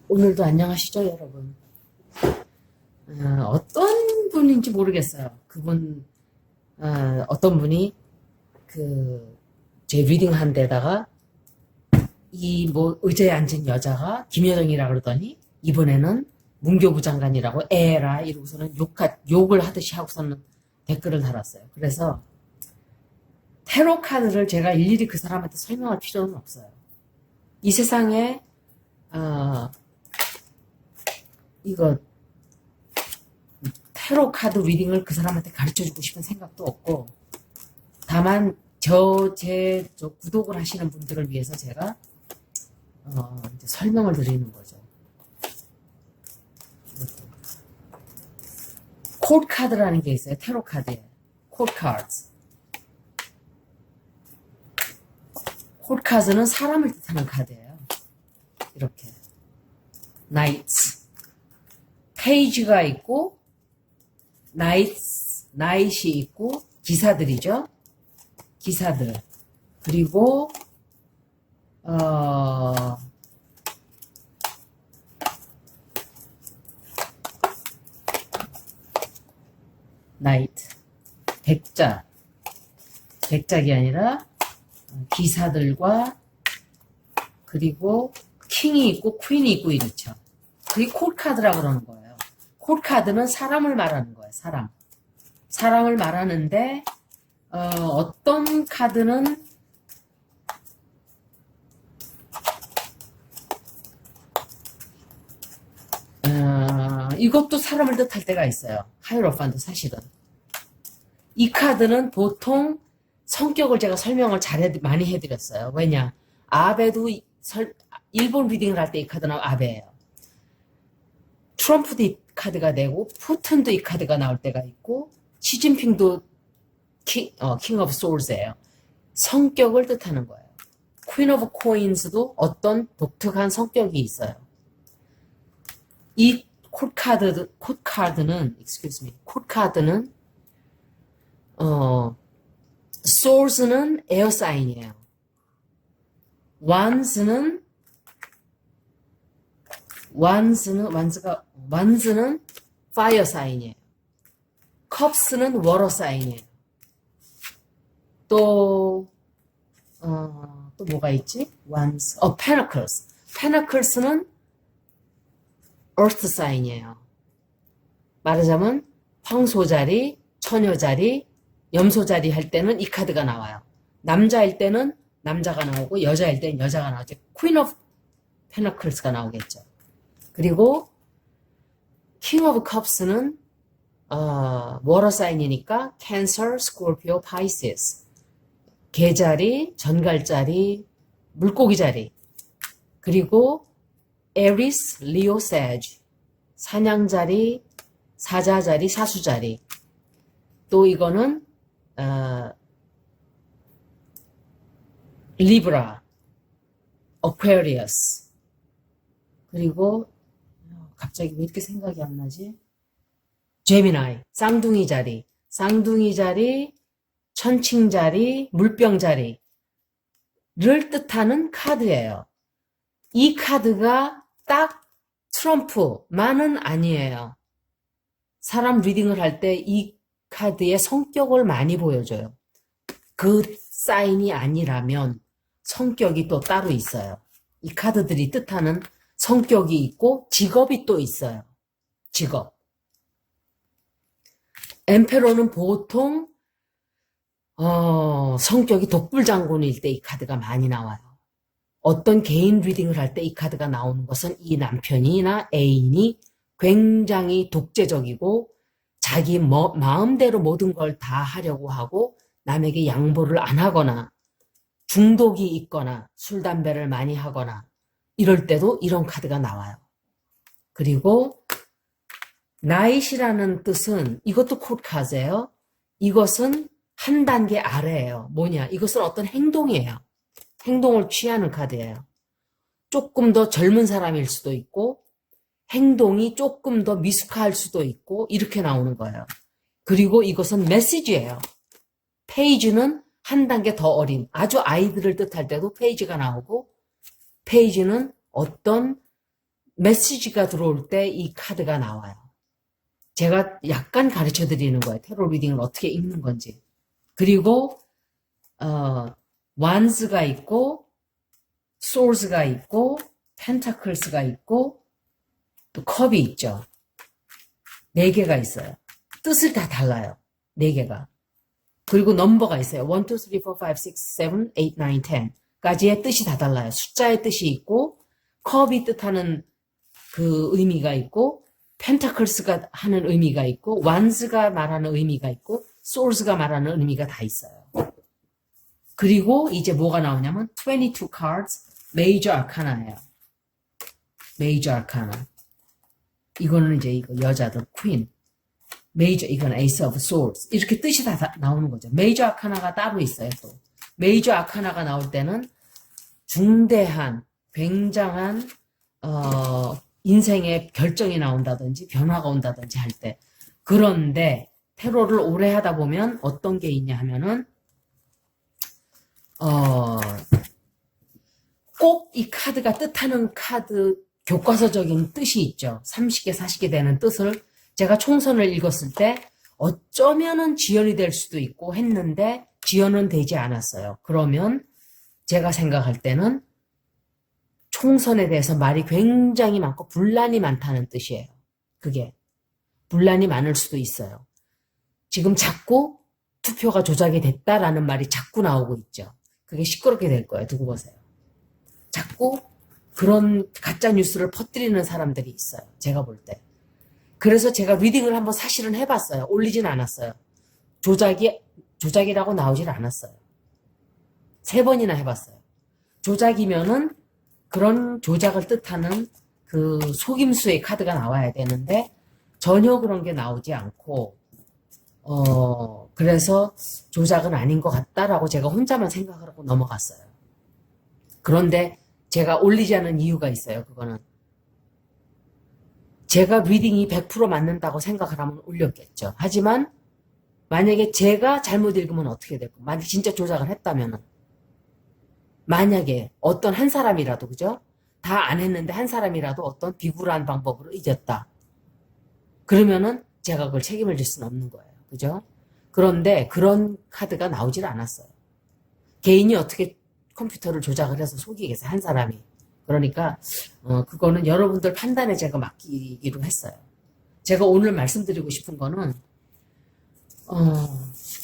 오늘도 안녕하시죠, 여러분. 어떤 분인지 모르겠어요. 그분, 어떤 분이 제 리딩 한 데다가 의자에 앉은 여자가 김여정이라 그러더니 이번에는 문교부 장관이라고 에라 이러고서는 욕을 하듯이 하고서는 댓글을 달았어요. 그래서 테로 카드를 제가 일일이 그 사람한테 설명할 필요는 없어요. 이 세상에, 이거 타로 카드 리딩을 그 사람한테 가르쳐주고 싶은 생각도 없고, 다만 제 구독을 하시는 분들을 위해서 제가 이제 설명을 드리는 거죠. 코드 카드라는 게 있어요. 타로 카드에 코드 카드. 코드 카드는 사람을 뜻하는 카드예요. 이렇게 나이츠 페이지가 있고 나잇이 있고 기사들이죠. 기사들. 그리고 나이트 백작이 아니라 기사들과 그리고 킹이 있고 퀸이 있고 이렇죠. 그게 콜 카드라고 그러는 거예요. 콜 카드는 사람을 말하는 거예요. 사람을 말하는데 어떤 카드는 이것도 사람을 뜻할 때가 있어요. 하이로판도 사실은. 이 카드는 보통 성격을 제가 설명을 많이 해드렸어요. 왜냐? 아베도 일본 리딩을 할 때 이 카드는 아베예요. 트럼프도 이 카드가 되고 푸틴도 이 카드가 나올 때가 있고 시진핑도 킹 오브 소울스예요. 성격을 뜻하는 거예요. 퀸 오브 코인스도 어떤 독특한 성격이 있어요. 이 콧카드는 source는 에어 사인이에요. wands는 fire 사인이에요. cups는 water 사인이에요. 또 뭐가 있지? pentacles는 earth 사인이에요. 말하자면 황소자리, 처녀자리, 염소자리 할 때는 이 카드가 나와요. 남자일 때는 남자가 나오고 여자일 때는 여자가 나오죠. Queen of Pentacles가 나오겠죠. 그리고 King of Cups는 워터 사인이니까 Cancer, Scorpio, Pisces. 개자리, 전갈자리, 물고기자리. 그리고 Aries, Leo, Sag. 사냥자리, 사자자리, 사수자리. 또 이거는 리브라, 어퀘리어스. 그리고 갑자기 왜 이렇게 생각이 안 나지? 제미나이, 쌍둥이 자리, 천칭 자리, 물병 자리를 뜻하는 카드예요. 이 카드가 딱 트럼프만은 아니에요. 사람 리딩을 할 때 이 카드의 성격을 많이 보여줘요. 그 사인이 아니라면 성격이 또 따로 있어요. 이 카드들이 뜻하는 성격이 있고 직업이 또 있어요. 직업. 엠페로는 보통 성격이 독불장군일 때 이 카드가 많이 나와요. 어떤 개인 리딩을 할 때 이 카드가 나오는 것은 이 남편이나 애인이 굉장히 독재적이고 자기 마음대로 모든 걸 다 하려고 하고 남에게 양보를 안 하거나 중독이 있거나 술, 담배를 많이 하거나 이럴 때도 이런 카드가 나와요. 그리고 나잇이라는 뜻은 이것도 코드 카드예요. 이것은 한 단계 아래예요. 뭐냐? 이것은 어떤 행동이에요. 행동을 취하는 카드예요. 조금 더 젊은 사람일 수도 있고 행동이 조금 더 미숙할 수도 있고 이렇게 나오는 거예요. 그리고 이것은 메시지예요. 페이지는 한 단계 더 어린 아주 아이들을 뜻할 때도 페이지가 나오고 페이지는 어떤 메시지가 들어올 때 이 카드가 나와요. 제가 약간 가르쳐 드리는 거예요. 테로 리딩을 어떻게 읽는 건지. 그리고 wands가 있고 swords가 있고 pentacles가 있고 또 컵이 있죠. 4개가 있어요. 뜻을 다 달라요. 4개가. 그리고 넘버가 있어요. 1, 2, 3, 4, 5, 6, 7, 8, 9, 10까지의 뜻이 다 달라요. 숫자의 뜻이 있고 컵이 뜻하는 그 의미가 있고 펜타클스가 하는 의미가 있고 완스가 말하는 의미가 있고 소울스가 말하는 의미가 다 있어요. 그리고 이제 뭐가 나오냐면 22 cards major arcana예요. major arcana. 이거는 이제 이거 여자들 queen. major 이건 ace of swords. 이렇게 뜻이 다 나오는 거죠. major arcana가 따로 있어요. 또 major arcana가 나올 때는 중대한 굉장한 인생의 결정이 나온다든지 변화가 온다든지 할 때. 그런데 테로를 오래 하다 보면 어떤 게 있냐 하면은 꼭 이 카드가 뜻하는 카드 교과서적인 뜻이 있죠. 30개, 40개 되는 뜻을 제가 총선을 읽었을 때 어쩌면은 지연이 될 수도 있고 했는데 지연은 되지 않았어요. 그러면 제가 생각할 때는 총선에 대해서 말이 굉장히 많고 분란이 많다는 뜻이에요. 그게 분란이 많을 수도 있어요. 지금 자꾸 투표가 조작이 됐다라는 말이 자꾸 나오고 있죠. 그게 시끄럽게 될 거예요. 두고 보세요. 자꾸 그런 가짜 뉴스를 퍼뜨리는 사람들이 있어요. 제가 볼 때. 그래서 제가 리딩을 한번 사실은 해봤어요. 올리진 않았어요. 조작이라고 나오질 않았어요. 3번이나 해봤어요. 조작이면은 그런 조작을 뜻하는 그 속임수의 카드가 나와야 되는데 전혀 그런 게 나오지 않고 그래서 조작은 아닌 것 같다라고 제가 혼자만 생각을 하고 넘어갔어요. 그런데 제가 올리지 않은 이유가 있어요. 그거는 제가 리딩이 100% 맞는다고 생각을 하면 올렸겠죠. 하지만 만약에 제가 잘못 읽으면 어떻게 될까? 만약 진짜 조작을 했다면은 만약에 어떤 한 사람이라도 그죠? 다 안 했는데 한 사람이라도 어떤 비굴한 방법으로 이겼다. 그러면은 제가 그걸 책임을 질 수는 없는 거예요. 그죠? 그런데 그런 카드가 나오질 않았어요. 개인이 어떻게 컴퓨터를 조작을 해서 속이겠어요. 한 사람이. 그러니까 그거는 여러분들 판단에 제가 맡기기로 했어요. 제가 오늘 말씀드리고 싶은 거는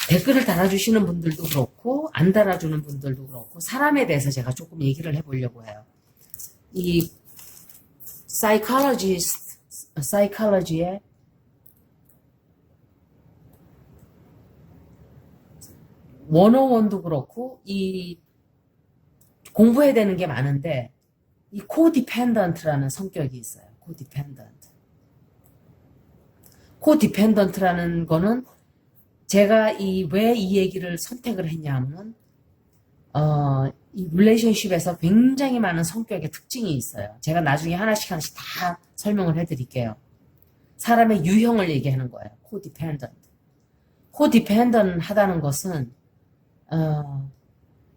댓글을 달아주시는 분들도 그렇고 안 달아주는 분들도 그렇고 사람에 대해서 제가 조금 얘기를 해보려고 해요. 이 사이콜로지의 101도 그렇고 이 공부해야 되는 게 많은데 이 코디펜던트라는 성격이 있어요. 코디펜던트라는 거는 제가 왜 이 얘기를 선택을 했냐면은 이 릴레이션십에서 굉장히 많은 성격의 특징이 있어요. 제가 나중에 하나씩 다 설명을 해드릴게요. 사람의 유형을 얘기하는 거예요. 코디펜던트 하다는 것은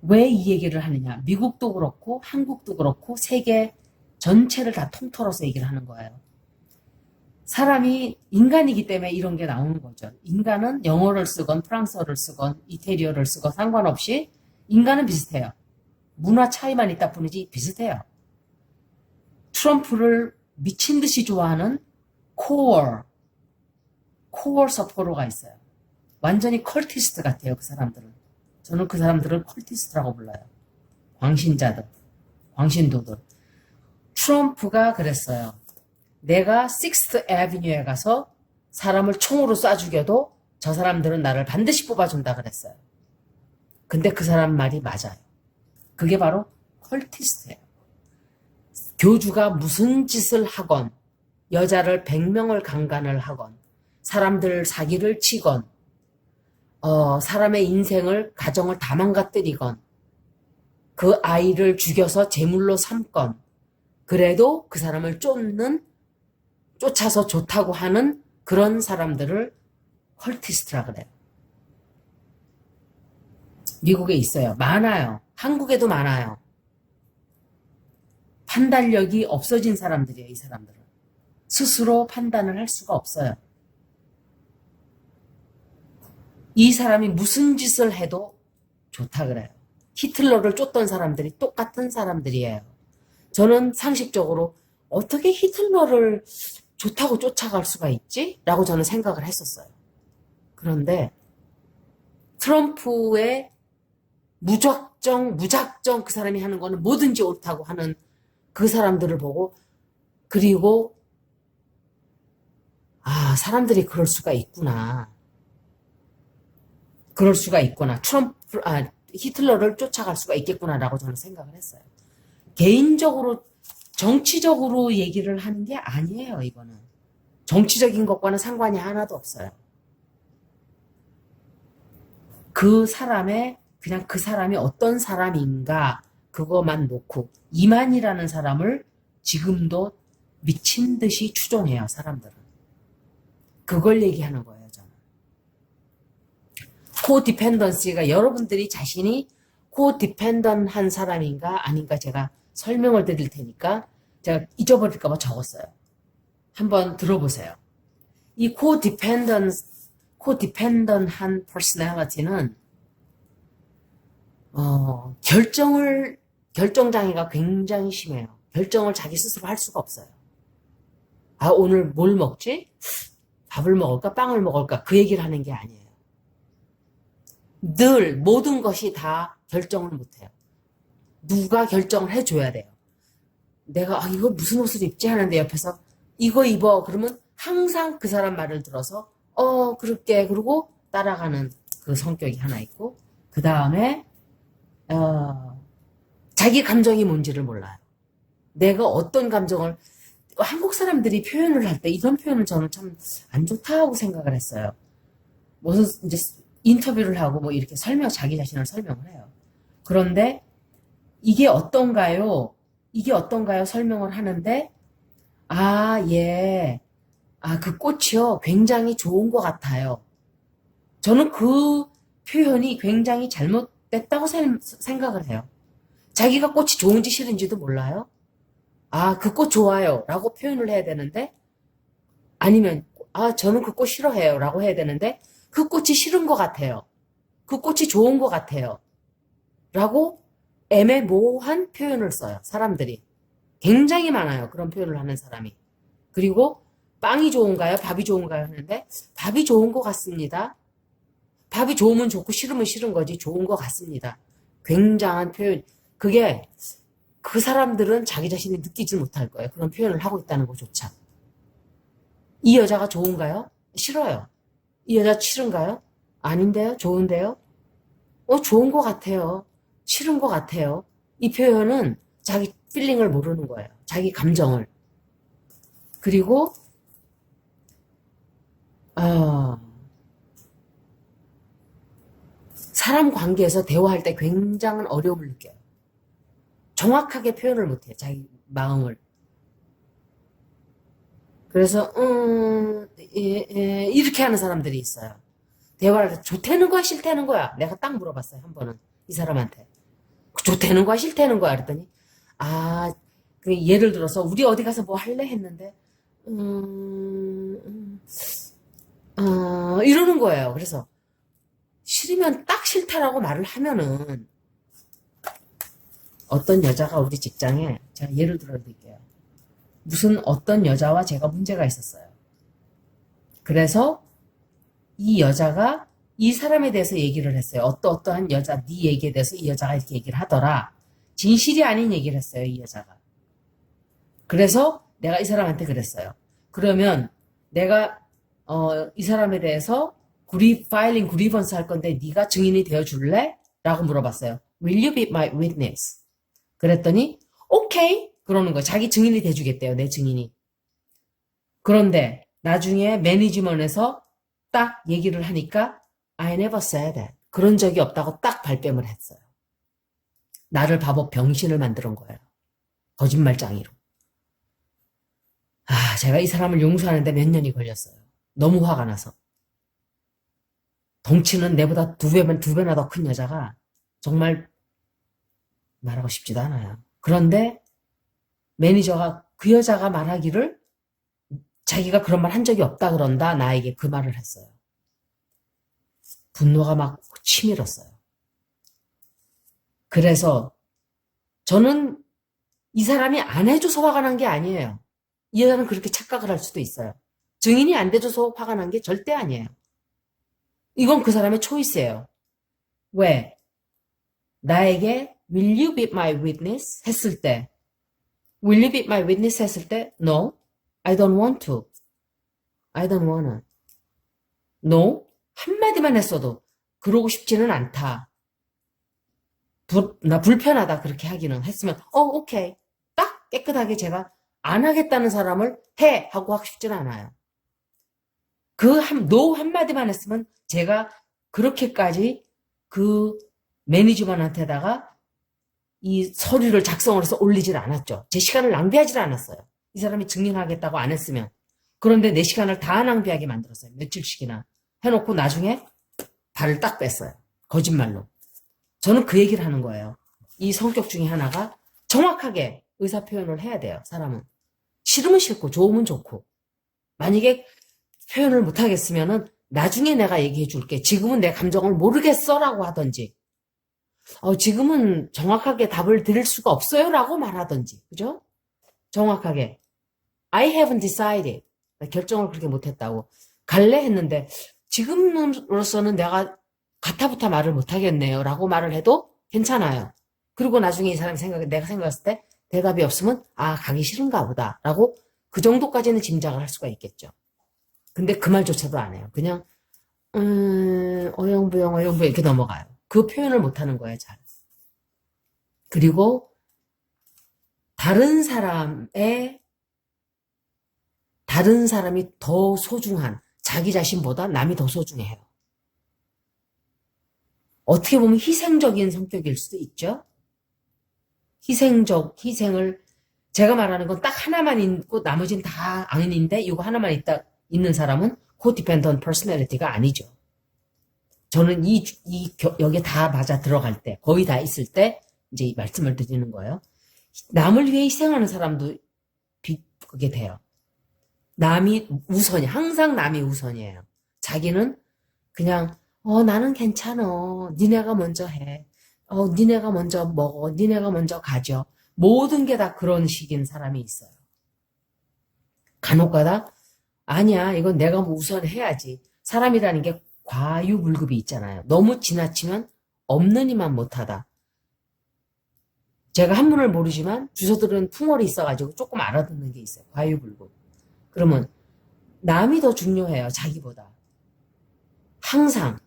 왜 이 얘기를 하느냐. 미국도 그렇고 한국도 그렇고 세계 전체를 다 통틀어서 얘기를 하는 거예요. 사람이 인간이기 때문에 이런 게 나오는 거죠. 인간은 영어를 쓰건 프랑스어를 쓰건 이태리어를 쓰건 상관없이 인간은 비슷해요. 문화 차이만 있다 뿐이지 비슷해요. 트럼프를 미친 듯이 좋아하는 코어 서포터가 있어요. 완전히 컬티스트 같아요. 그 사람들은. 저는 그 사람들을 컬티스트라고 불러요. 광신도들. 트럼프가 그랬어요. 내가 6th Avenue에 가서 사람을 총으로 쏴 죽여도 저 사람들은 나를 반드시 뽑아준다 그랬어요. 근데 그 사람 말이 맞아요. 그게 바로 컬티스트예요. 교주가 무슨 짓을 하건 여자를 100명을 강간을 하건 사람들 사기를 치건 사람의 인생을 가정을 다 망가뜨리건 그 아이를 죽여서 제물로 삼건 그래도 그 사람을 쫓아서 좋다고 하는 그런 사람들을 컬티스트라 그래요. 미국에 있어요. 많아요. 한국에도 많아요. 판단력이 없어진 사람들이에요, 이 사람들은. 스스로 판단을 할 수가 없어요. 이 사람이 무슨 짓을 해도 좋다 그래요. 히틀러를 쫓던 사람들이 똑같은 사람들이에요. 저는 상식적으로 어떻게 히틀러를 좋다고 쫓아갈 수가 있지? 라고 저는 생각을 했었어요. 그런데 트럼프의 무작정 그 사람이 하는 거는 뭐든지 옳다고 하는 그 사람들을 보고, 그리고 사람들이 그럴 수가 있구나. 그럴 수가 있구나. 히틀러를 쫓아갈 수가 있겠구나라고 저는 생각을 했어요. 개인적으로, 정치적으로 얘기를 하는 게 아니에요, 이거는. 정치적인 것과는 상관이 하나도 없어요. 그냥 그 사람이 어떤 사람인가, 그거만 놓고, 이만이라는 사람을 지금도 미친 듯이 추종해요, 사람들은. 그걸 얘기하는 거예요, 저는. 코디펜던시가 여러분들이 자신이 코디펜던한 사람인가 아닌가 제가 설명을 드릴 테니까 제가 잊어버릴까봐 적었어요. 한번 들어보세요. 이 코디펜던한 퍼스널리티는 결정장애가 굉장히 심해요. 결정을 자기 스스로 할 수가 없어요. 오늘 뭘 먹지? 밥을 먹을까? 빵을 먹을까? 그 얘기를 하는 게 아니에요. 늘 모든 것이 다 결정을 못해요. 누가 결정을 해줘야 돼요. 내가 이거 무슨 옷을 입지 하는데 옆에서 이거 입어 그러면 항상 그 사람 말을 들어서 그럴게 그러고 따라가는 그 성격이 하나 있고, 그 다음에 자기 감정이 뭔지를 몰라요. 내가 어떤 감정을, 한국 사람들이 표현을 할 때 이런 표현을 저는 참 안 좋다고 생각을 했어요. 무슨 이제 인터뷰를 하고 뭐 이렇게 자기 자신을 설명을 해요. 그런데 이게 어떤가요? 설명을 하는데, 그 꽃이요. 굉장히 좋은 것 같아요. 저는 그 표현이 굉장히 잘못됐다고 생각을 해요. 자기가 꽃이 좋은지 싫은지도 몰라요. 그 꽃 좋아요. 라고 표현을 해야 되는데, 아니면, 저는 그 꽃 싫어해요. 라고 해야 되는데, 그 꽃이 싫은 것 같아요. 그 꽃이 좋은 것 같아요. 라고 애매모호한 표현을 써요, 사람들이. 굉장히 많아요, 그런 표현을 하는 사람이. 그리고 빵이 좋은가요? 밥이 좋은가요? 하는데, 밥이 좋은 것 같습니다. 밥이 좋으면 좋고 싫으면 싫은 거지, 좋은 것 같습니다. 굉장한 표현. 그게 그 사람들은 자기 자신이 느끼지 못할 거예요. 그런 표현을 하고 있다는 것조차. 이 여자가 좋은가요? 싫어요. 이 여자 싫은가요? 아닌데요? 좋은데요? 좋은 것 같아요. 싫은 것 같아요. 이 표현은 자기 필링을 모르는 거예요. 자기 감정을. 그리고 사람 관계에서 대화할 때 굉장한 어려움을 느껴요. 정확하게 표현을 못해요. 자기 마음을. 그래서 이렇게 하는 사람들이 있어요. 대화를 해서 좋다는 거야 싫다는 거야? 내가 딱 물어봤어요, 한 번은 이 사람한테. 좋다는 거야 싫다는 거야? 그랬더니 예를 들어서 우리 어디 가서 뭐 할래 했는데 이러는 거예요. 그래서 싫으면 딱 싫다라고 말을 하면은, 어떤 여자가 우리 직장에, 제가 예를 들어 드릴게요. 어떤 여자와 제가 문제가 있었어요. 그래서 이 여자가 이 사람에 대해서 얘기를 했어요. 어떠한 여자, 네 얘기에 대해서 이 여자가 이렇게 얘기를 하더라. 진실이 아닌 얘기를 했어요, 이 여자가. 그래서 내가 이 사람한테 그랬어요. 그러면 내가 이 사람에 대해서 파일링 그리번스 할 건데 네가 증인이 되어줄래? 라고 물어봤어요. Will you be my witness? 그랬더니 오케이 그러는 거예요. 자기 증인이 돼주겠대요, 내 증인이. 그런데 나중에 매니지먼트에서 딱 얘기를 하니까 I never said that. 그런 적이 없다고 딱 발뺌을 했어요. 나를 바보 병신을 만드는 거예요. 거짓말장이로. 제가 이 사람을 용서하는데 몇 년이 걸렸어요. 너무 화가 나서. 덩치는 내보다 두 배나 더 큰 여자가 정말 말하고 싶지도 않아요. 그런데 매니저가 그 여자가 말하기를 자기가 그런 말 한 적이 없다 그런다 나에게 그 말을 했어요. 분노가 막 치밀었어요. 그래서 저는 이 사람이 안 해줘서 화가 난 게 아니에요. 이 여자는 그렇게 착각을 할 수도 있어요. 증인이 안 돼줘서 화가 난 게 절대 아니에요. 이건 그 사람의 초이스예요. 왜? 나에게 Will you be my witness? 했을 때 Will you be my witness? 했을 때 No, I don't want to. I don't wanna. No? 한마디만 했어도 그러고 싶지는 않다. 나 불편하다 그렇게 하기는 했으면 오케이. 딱 깨끗하게 제가 안 하겠다는 사람을 해 하고 하고 싶지는 않아요. no 한마디만 했으면 제가 그렇게까지 그 매니저만한테다가 이 서류를 작성을 해서 올리질 않았죠. 제 시간을 낭비하지 않았어요. 이 사람이 증명하겠다고 안 했으면. 그런데 내 시간을 다 낭비하게 만들었어요. 며칠씩이나 해놓고 나중에 발을 딱 뺐어요. 거짓말로. 저는 그 얘기를 하는 거예요. 이 성격 중에 하나가 정확하게 의사 표현을 해야 돼요. 사람은. 싫으면 싫고 좋으면 좋고. 만약에 표현을 못하겠으면은 나중에 내가 얘기해 줄게. 지금은 내 감정을 모르겠어 라고 하든지 지금은 정확하게 답을 드릴 수가 없어요 라고 말하든지. 그죠? 정확하게 I haven't decided. 결정을 그렇게 못했다고. 갈래 했는데 지금으로서는 내가 가타부타 말을 못하겠네요 라고 말을 해도 괜찮아요. 그리고 나중에 이 사람이 내가 생각했을 때 대답이 없으면 가기 싫은가 보다 라고 그 정도까지는 짐작을 할 수가 있겠죠. 근데 그 말조차도 안 해요. 그냥 어영부영 이렇게 넘어가요. 그 표현을 못하는 거예요. 잘. 그리고 다른 사람이 더 소중한 자기 자신보다 남이 더 소중해요. 어떻게 보면 희생적인 성격일 수도 있죠. 희생을 제가 말하는 건 딱 하나만 있고 나머지는 다 아닌데 이거 하나만 있는 사람은 co-dependent personality가 아니죠. 저는 여기에 다 맞아 들어갈 때, 거의 다 있을 때 이제 이 말씀을 드리는 거예요. 남을 위해 희생하는 사람도 그게 돼요. 항상 남이 우선이에요. 자기는 그냥 나는 괜찮아. 니네가 먼저 해. 니네가 먼저 먹어. 니네가 먼저 가져. 모든 게 다 그런 식인 사람이 있어요. 간혹가다 아니야. 이건 내가 우선 해야지. 사람이라는 게 과유불급이 있잖아요. 너무 지나치면 없는 이만 못하다. 제가 한문을 모르지만 주소들은 풍월이 있어가지고 조금 알아듣는 게 있어요. 과유불급. 그러면 남이 더 중요해요. 자기보다. 항상.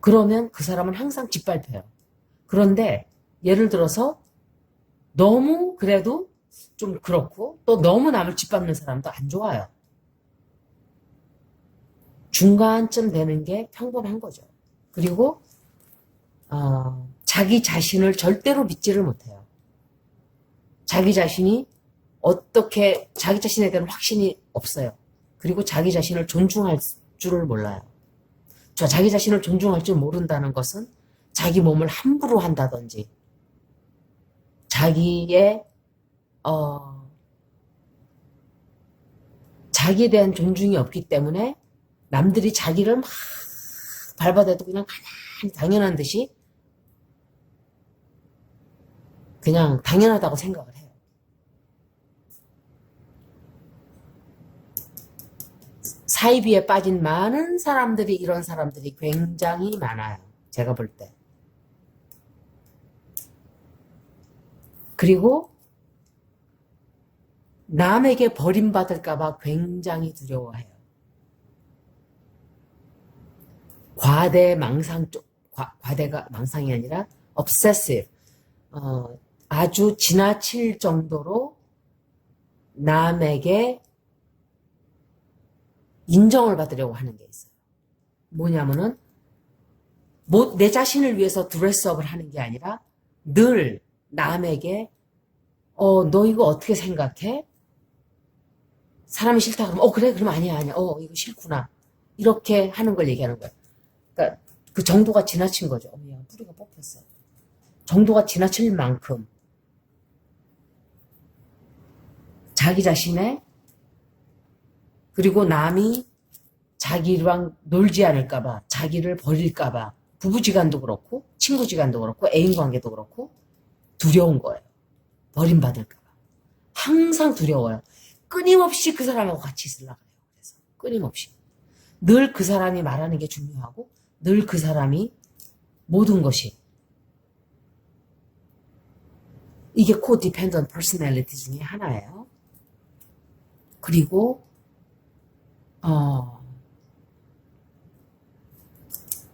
그러면 그 사람은 항상 짓밟혀요. 그런데 예를 들어서 너무 그래도 좀 그렇고 또 너무 남을 짓밟는 사람도 안 좋아요. 중간쯤 되는 게 평범한 거죠. 그리고 자기 자신을 절대로 믿지를 못해요. 자기 자신에 대한 확신이 없어요. 그리고 자기 자신을 존중할 줄을 몰라요. 자기 자신을 존중할 줄 모른다는 것은 자기 몸을 함부로 한다든지 자기에 자기에 대한 존중이 없기 때문에 남들이 자기를 막 밟아대도 그냥 가만히 당연한 듯이 그냥 당연하다고 생각을 해요. 사이비에 빠진 많은 사람들이 이런 사람들이 굉장히 많아요. 제가 볼 때. 그리고 남에게 버림받을까봐 굉장히 두려워해요. 과대가 망상이 아니라 obsessive. 아주 지나칠 정도로 남에게 인정을 받으려고 하는 게 있어요. 뭐냐면은 내 자신을 위해서 드레스업을 하는 게 아니라 늘 남에게 너 이거 어떻게 생각해? 사람이 싫다 그러면 그래 그럼 아니야 이거 싫구나 이렇게 하는 걸 얘기하는 거예요. 그러니까 그 정도가 지나친 거죠. 야, 뿌리가 뽑혔어요. 정도가 지나칠 만큼 자기 자신의, 그리고 남이 자기랑 놀지 않을까봐, 자기를 버릴까봐, 부부지간도 그렇고, 친구지간도 그렇고, 애인관계도 그렇고, 두려운 거예요. 버림받을까봐. 항상 두려워요. 끊임없이 그 사람하고 같이 있으려고 해요. 그래서 끊임없이. 늘 그 사람이 말하는 게 중요하고, 늘 그 사람이 모든 것이. 이게 co-dependent personality 중에 하나예요. 그리고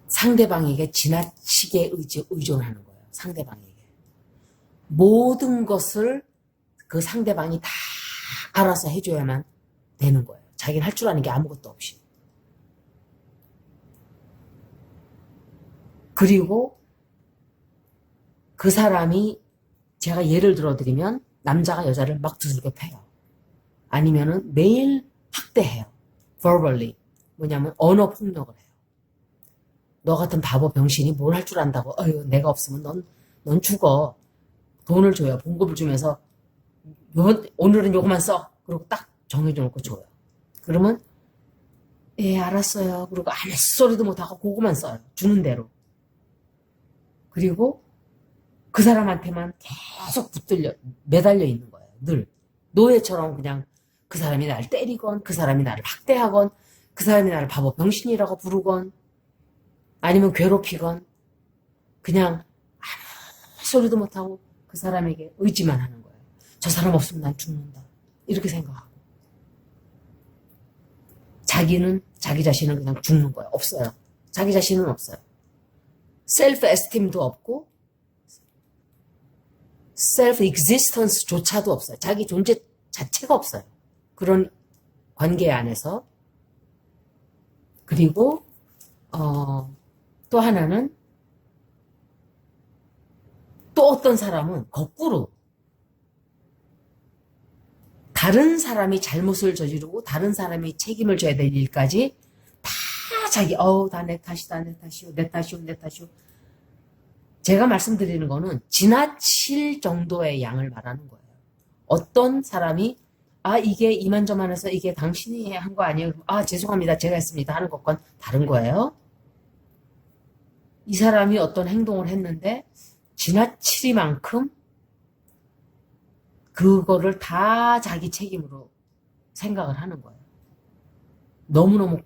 상대방에게 지나치게 의존하는 거예요. 상대방에게. 모든 것을 그 상대방이 다 알아서 해줘야만 되는 거예요. 자기는 할 줄 아는 게 아무것도 없이. 그리고 그 사람이, 제가 예를 들어드리면 남자가 여자를 막 두들겨 패요. 아니면은 매일 학대해요. verbally. 뭐냐면 언어 폭력을 해요. 너 같은 바보 병신이 뭘 할 줄 안다고. 어휴, 내가 없으면 넌 죽어. 돈을 줘요. 봉급을 주면서 오늘은 요거만 써. 그리고 딱 정해줘 놓고 줘요. 그러면 예, 알았어요. 그리고 아무 소리도 못하고 그거만 써요. 주는 대로. 그리고 그 사람한테만 계속 매달려 있는 거예요. 늘. 노예처럼 그냥 그 사람이 나를 때리건, 그 사람이 나를 학대하건, 그 사람이 나를 바보 병신이라고 부르건, 아니면 괴롭히건, 그냥 아무 소리도 못하고 그 사람에게 의지만 하는 거예요. 저 사람 없으면 난 죽는다. 이렇게 생각하고. 자기 자신은 그냥 죽는 거예요. 없어요. 자기 자신은 없어요. 셀프 에스팀도 없고, 셀프 익지스턴스조차도 없어요. 자기 존재 자체가 없어요. 그런 관계 안에서. 그리고 또 하나는, 또 어떤 사람은 거꾸로 다른 사람이 잘못을 저지르고 다른 사람이 책임을 져야 될 일까지 다 자기, 다 내 탓이다, 내 탓이오, 내 탓이오, 내 탓이오. 제가 말씀드리는 거는 지나칠 정도의 양을 말하는 거예요. 어떤 사람이 이게 이만저만해서 이게 당신이 한 거 아니에요? 죄송합니다. 제가 했습니다. 하는 것과는 다른 거예요. 이 사람이 어떤 행동을 했는데 지나치리만큼 그거를 다 자기 책임으로 생각을 하는 거예요. 너무너무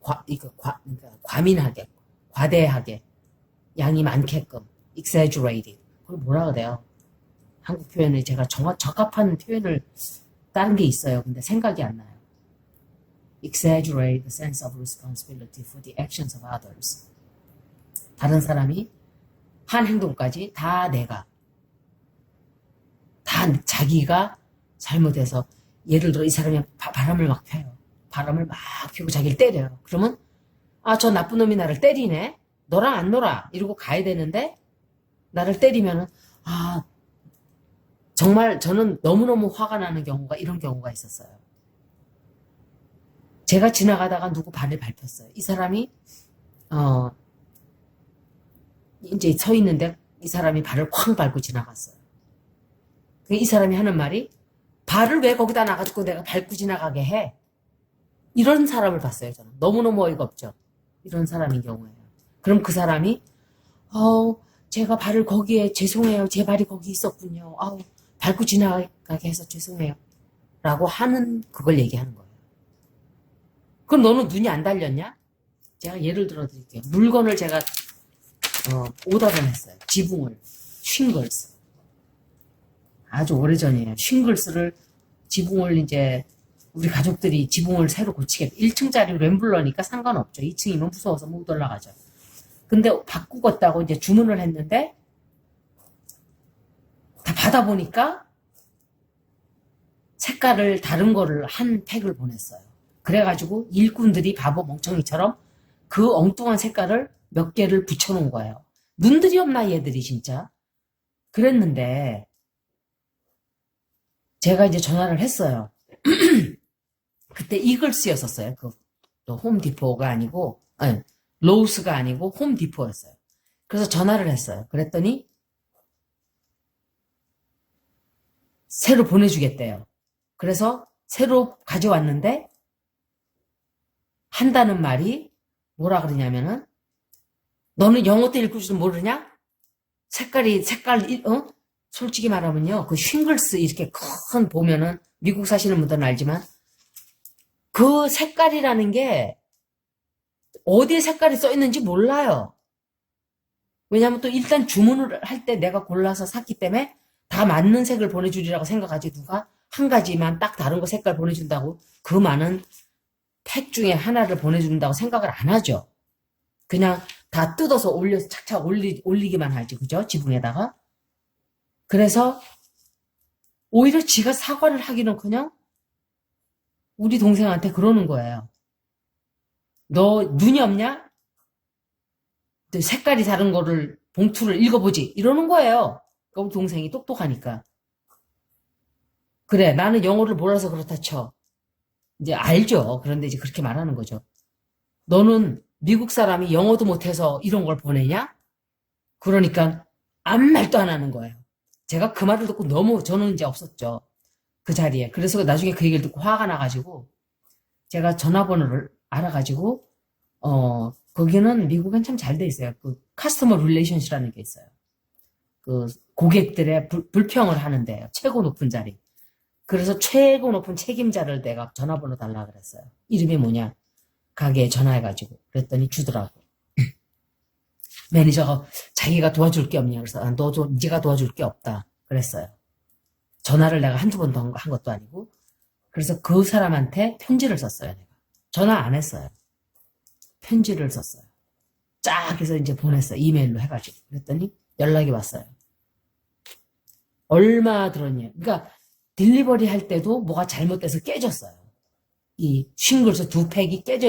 과민하게, 과대하게, 양이 많게끔, exaggerated. 그걸 뭐라 그래요? 한국 표현에 제가 적합한 표현을 다른 게 있어요. 근데 생각이 안 나요. exaggerate the sense of responsibility for the actions of others. 다른 사람이 한 행동까지 다 자기가 잘못해서, 예를 들어 이 사람이 바람을 막 펴요. 바람을 막 피우고 자기를 때려요. 그러면 저 나쁜 놈이 나를 때리네. 너랑 안 놀아. 이러고 가야 되는데 나를 때리면은 정말 저는 너무너무 화가 나는 경우가, 이런 경우가 있었어요. 제가 지나가다가 누구 발을 밟혔어요. 이 사람이 이제 서 있는데 이 사람이 발을 쾅 밟고 지나갔어요. 이 사람이 하는 말이, 발을 왜 거기다 놔가지고 내가 밟고 지나가게 해? 이런 사람을 봤어요. 저는 너무너무 어이가 없죠. 이런 사람인 경우에요. 그럼 그 사람이 제가 발을 거기에, 죄송해요. 제 발이 거기 있었군요. 밟고 지나가게 해서 죄송해요. 라고 하는, 그걸 얘기하는 거예요. 그럼 너는 눈이 안 달렸냐? 제가 예를 들어 드릴게요. 물건을 제가 오더를 했어요. 지붕을, 싱글스. 아주 오래전이에요. 싱글스를, 지붕을 이제 우리 가족들이 지붕을 새로 고치게, 1층짜리 램블러니까 상관없죠. 2층이면 무서워서 못 올라가죠. 근데 바꾸겠다고 이제 주문을 했는데 다 받아보니까 색깔을 다른 거를 한 팩을 보냈어요. 그래가지고 일꾼들이 바보 멍청이처럼 그 엉뚱한 색깔을 몇 개를 붙여놓은 거예요. 눈들이 없나 얘들이 진짜. 그랬는데 제가 이제 전화를 했어요. 그때 이글스였었어요. 또 홈디포가 아니고, 로우스가 아니고 홈디포였어요. 그래서 전화를 했어요. 그랬더니 새로 보내주겠대요. 그래서 새로 가져왔는데 한다는 말이 뭐라 그러냐면은 너는 영어도 읽을 줄 모르냐? 솔직히 말하면요. 그 싱글스 이렇게 큰 보면은 미국 사시는 분들은 알지만 그 색깔이라는 게 어디에 색깔이 써 있는지 몰라요. 왜냐면 또 일단 주문을 할 때 내가 골라서 샀기 때문에 다 맞는 색을 보내주리라고 생각하지 누가 한 가지만 딱 다른 거 색깔 보내준다고 그 많은 팩 중에 하나를 보내준다고 생각을 안 하죠. 그냥 다 뜯어서 올려서 착착 올리기만 하지, 그죠? 지붕에다가. 그래서 오히려 지가 사과를 하기는커녕 우리 동생한테 그러는 거예요. 너 눈이 없냐? 너 색깔이 다른 거를 봉투를 읽어보지 이러는 거예요. 그러니까 우리 동생이 똑똑하니까. 그래, 나는 영어를 몰라서 그렇다 쳐. 이제 알죠. 그런데 이제 그렇게 말하는 거죠. 너는 미국 사람이 영어도 못해서 이런 걸 보내냐? 그러니까 아무 말도 안 하는 거예요. 제가 그 말을 듣고 너무 저는 이제 없었죠. 그 자리에. 그래서 나중에 그 얘기를 듣고 화가 나가지고 제가 전화번호를 알아가지고 거기는 미국은 참 잘 돼 있어요. 그 커스터머 릴레이션이라는 게 있어요. 그 고객들의 불평을 하는데 최고 높은 자리. 그래서 최고 높은 책임자를 내가 전화번호 달라 그랬어요. 이름이 뭐냐? 가게에 전화해가지고 그랬더니 주더라고. 매니저가 자기가 도와줄 게 없냐 그래서 네가 도와줄 게 없다 그랬어요. 전화를 내가 한두 번 더 한 것도 아니고 그래서 그 사람한테 편지를 썼어요. 내가 전화 안 했어요. 편지를 썼어요. 쫙 해서 이제 보냈어요. 이메일로 해가지고 그랬더니 연락이 왔어요. 얼마 들었냐? 그러니까 딜리버리 할 때도 뭐가 잘못돼서 깨졌어요. 이 싱글스 2팩이 깨져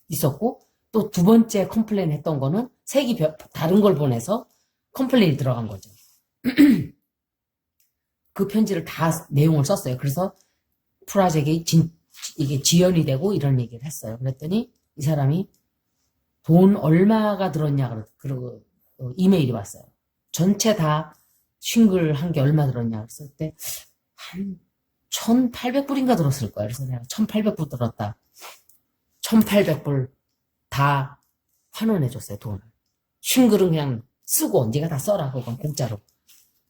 있었고 또 두 번째 컴플레인 했던 거는 색이 다른 걸 보내서 컴플레인이 들어간 거죠. 그 편지를 다 내용을 썼어요. 그래서 프로젝트가 이게 지연이 되고 이런 얘기를 했어요. 그랬더니 이 사람이 돈 얼마가 들었냐 그러고 이메일이 왔어요. 전체 다 싱글 한 게 얼마 들었냐 그랬을 때 한 1,800불인가 들었을 거예요. 그래서 내가 1,800불 들었다. 1,800불 다 환원해줬어요. 돈을. 싱글은 그냥 쓰고 네가 다 써라 그건 공짜로.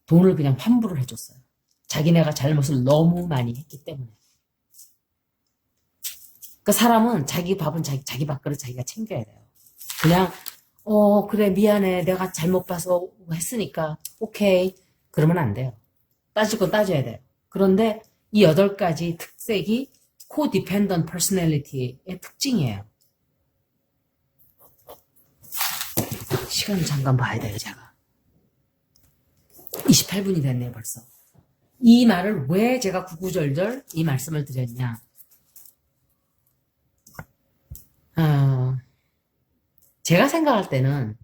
돈을 그냥 환불을 해줬어요. 자기네가 잘못을 너무 많이 했기 때문에. 그 사람은 자기 밥은 자기 밥그릇 자기가 챙겨야 돼요. 그냥 그래 미안해 내가 잘못 봐서 했으니까 오케이 그러면 안 돼요. 따질 건 따져야 돼요. 그런데 이 8가지 특색이 co-dependent personality의 특징이에요. 시간 잠깐 봐야 돼요, 제가. 28분이 됐네요, 벌써. 이 말을 왜 제가 구구절절 이 말씀을 드렸냐. 제가 생각할 때는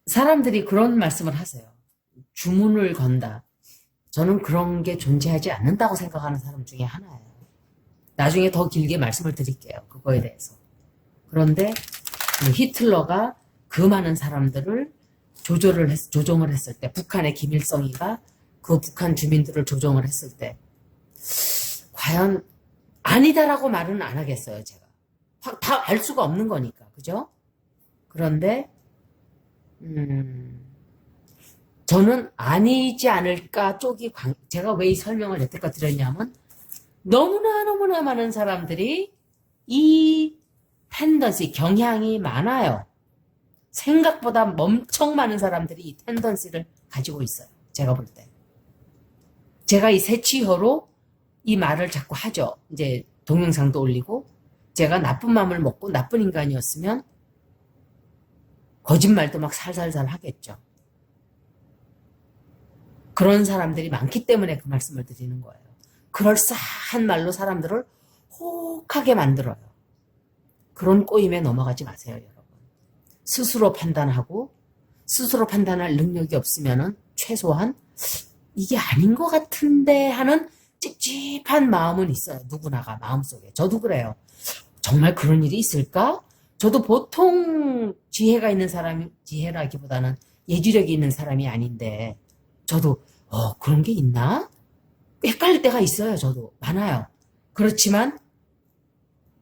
사람들이 그런 말씀을 하세요. 주문을 건다. 저는 그런 게 존재하지 않는다고 생각하는 사람 중에 하나예요. 나중에 더 길게 말씀을 드릴게요. 그거에 대해서. 그런데 히틀러가 그 많은 사람들을 조종을 했을 때 북한의 김일성이가 그 북한 주민들을 조종을 했을 때 과연 아니다라고 말은 안 하겠어요. 제가. 다 알 수가 없는 거니까. 그죠? 그런데 저는 아니지 않을까 쪽이 제가 왜 이 설명을 여태까지 드렸냐면 너무나 많은 사람들이 이 텐던시 경향이 많아요. 생각보다 엄청 많은 사람들이 이 텐던시를 가지고 있어요. 제가 볼 때. 제가 이 새치혀로 이 말을 자꾸 하죠. 이제 동영상도 올리고 제가 나쁜 마음을 먹고 나쁜 인간이었으면 거짓말도 막 살살살 하겠죠. 그런 사람들이 많기 때문에 그 말씀을 드리는 거예요. 그럴싸한 말로 사람들을 혹하게 만들어요. 그런 꼬임에 넘어가지 마세요, 여러분. 스스로 판단하고 스스로 판단할 능력이 없으면은 최소한 이게 아닌 것 같은데 하는 찝찝한 마음은 있어요. 누구나가 마음속에. 저도 그래요. 정말 그런 일이 있을까? 저도 보통 지혜가 있는 사람이, 지혜라기보다는 예지력이 있는 사람이 아닌데 저도 그런 게 있나? 헷갈릴 때가 있어요. 저도 많아요. 그렇지만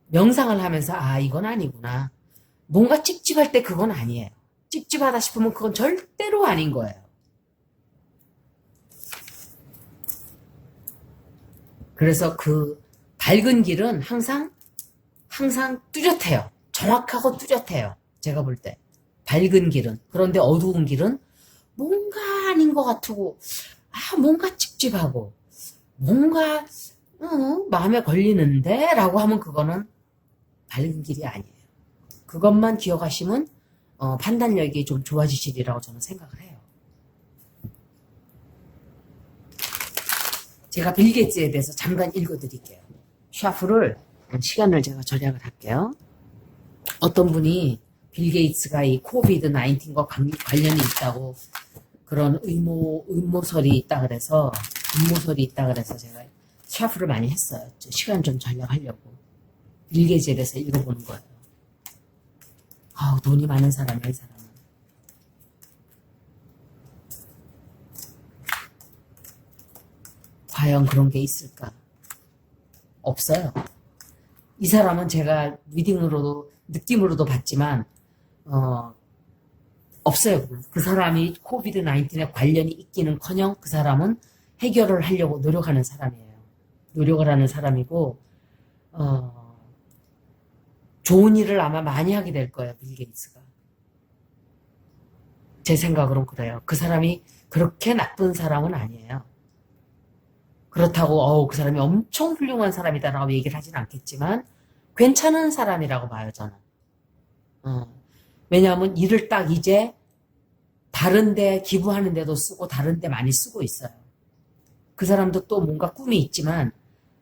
명상을 하면서 이건 아니구나. 뭔가 찝찝할 때 그건 아니에요. 찝찝하다 싶으면 그건 절대로 아닌 거예요. 그래서 그 밝은 길은 항상 뚜렷해요. 정확하고 뚜렷해요. 제가 볼 때. 밝은 길은. 그런데 어두운 길은 뭔가 아닌 것 같고, 뭔가 찝찝하고, 뭔가, 마음에 걸리는데? 라고 하면 그거는 밝은 길이 아니에요. 그것만 기억하시면, 판단력이 좀 좋아지시리라고 저는 생각을 해요. 제가 빌 게이츠에 대해서 잠깐 읽어드릴게요. 샤프를, 시간을 제가 절약을 할게요. 어떤 분이 빌 게이츠가 이 코비드 19과 관련이 있다고 그런 음모설이 있다 그래서 제가 샤프를 많이 했어요. 시간 좀 절약하려고. 빌 게이츠에 대해서 읽어보는 거예요. 돈이 많은 사람이야, 이 사람은. 과연 그런 게 있을까? 없어요. 이 사람은 제가 리딩으로도 느낌으로도 봤지만 없어요. 그 사람이 코비드 19에 관련이 있기는커녕 그 사람은 해결을 하려고 노력하는 사람이에요. 노력을 하는 사람이고 좋은 일을 아마 많이 하게 될 거예요. 빌 게이츠가. 제 생각으로는 그래요. 그 사람이 그렇게 나쁜 사람은 아니에요. 그렇다고 그 사람이 엄청 훌륭한 사람이다라고 얘기를 하진 않겠지만 괜찮은 사람이라고 봐요, 저는. 왜냐하면 이를 딱 이제 다른데 기부하는 데도 쓰고 다른데 많이 쓰고 있어요. 그 사람도 또 뭔가 꿈이 있지만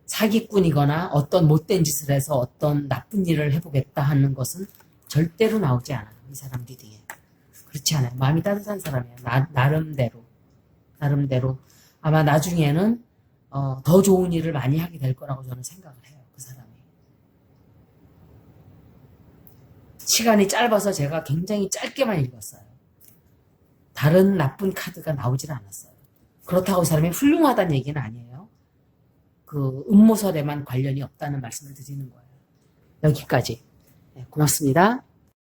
사기꾼이거나 어떤 못된 짓을 해서 어떤 나쁜 일을 해보겠다 하는 것은 절대로 나오지 않아요. 이 사람 리딩에. 그렇지 않아요. 마음이 따뜻한 사람이에요. 나름대로. 아마 나중에는 더 좋은 일을 많이 하게 될 거라고 저는 생각을 해요. 그 사람이. 시간이 짧아서 제가 굉장히 짧게만 읽었어요. 다른 나쁜 카드가 나오질 않았어요. 그렇다고 이 사람이 훌륭하다는 얘기는 아니에요. 그 음모설에만 관련이 없다는 말씀을 드리는 거예요. 여기까지. 네, 고맙습니다.